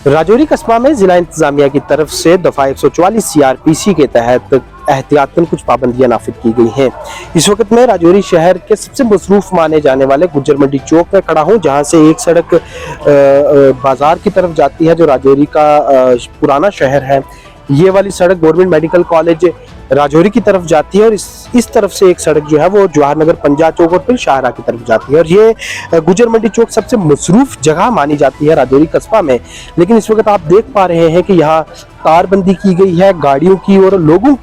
राजौरी कस्बा में जिला इंतजामिया की तरफ से दफा 144 सीआरपीसी के तहत एहतियातन कुछ पाबंदियां नाफिज की गई हैं। इस वक्त मैं राजौरी शहर के सबसे मसरूफ माने जाने वाले गुज्जर मंडी चौक में खड़ा हूं, जहां से एक सड़क बाजार की तरफ जाती है जो राजौरी का पुराना शहर है। ये वाली सड़क गवर्नमेंट मेडिकल कॉलेज राजौरी की तरफ जाती है और इस तरफ से एक सड़क जो है वो जवाहर नगर पंजा चौक और फिर शाहरा की तरफ जाती है। और ये गुज्जर मंडी चौक सबसे मसरूफ जगह मानी जाती है राजौरी कस्बा में। लेकिन इस वक्त आप देख पा रहे हैं कि यहाँ तारबंदी की गई है गाड़ियों की और लोगों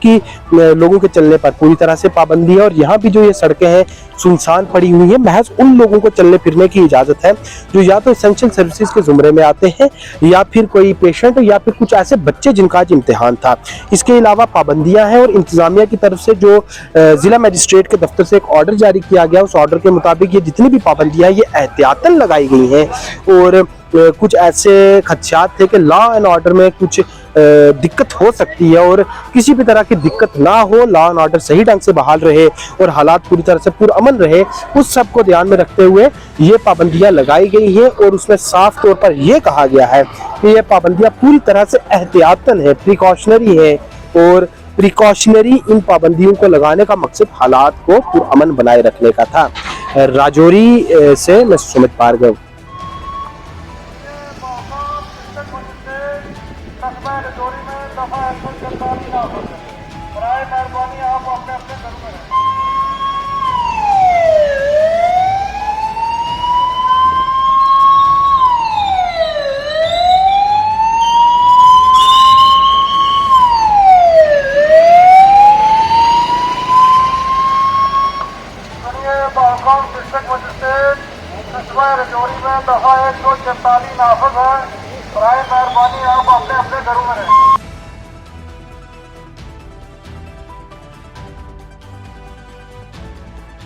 के चलने पर पूरी तरह से पाबंदी है। और यहाँ भी जो ये सड़कें हैं सुनसान पड़ी हुई है। महज उन लोगों को चलने फिरने की इजाजत है जो या तो एसेंशियल सर्विसेज के जुमरे में आते हैं या फिर कोई पेशेंट या फिर कुछ ऐसे बच्चे जिनका आज इम्तिहान था। इसके अलावा पाबंदियां हैं और इंतजामिया की तरफ से जो जिला मजिस्ट्रेट के दफ्तर से एक ऑर्डर जारी किया गया, उस ऑर्डर के मुताबिक ये जितनी भी पाबंदियां ये एहतियातन लगाई गई हैं। और कुछ ऐसे खदशात थे कि लॉ एंड ऑर्डर में कुछ दिक्कत हो सकती है और किसी भी तरह की दिक्कत ना हो, लॉ एंड ऑर्डर सही ढंग से बहाल रहे और हालात पूरी तरह से पुरअमन रहे, उस सब को ध्यान में रखते हुए ये पाबंदियां लगाई गई हैं। और उसमें साफ तौर पर यह कहा गया है कि ये पाबंदियां पूरी तरह से एहतियातन है, प्रिकॉशनरी है। और प्रिकॉशनरी इन पाबंदियों को लगाने का मकसद हालात को पुरअमन बनाए रखने का था। राजौरी से मैं सुमित भार्गव। कस्बा राजौरी में दफा 144 नाफिज है। बराए मेहरबानी आप अपने अपने घरों में रहें। डिस्ट्रिक्ट मजिस्ट्रेट कस्बा राजौरी में दफा 144 नाफिज है। बराए मेहरबानी आप अपने अपने घरों में रहें।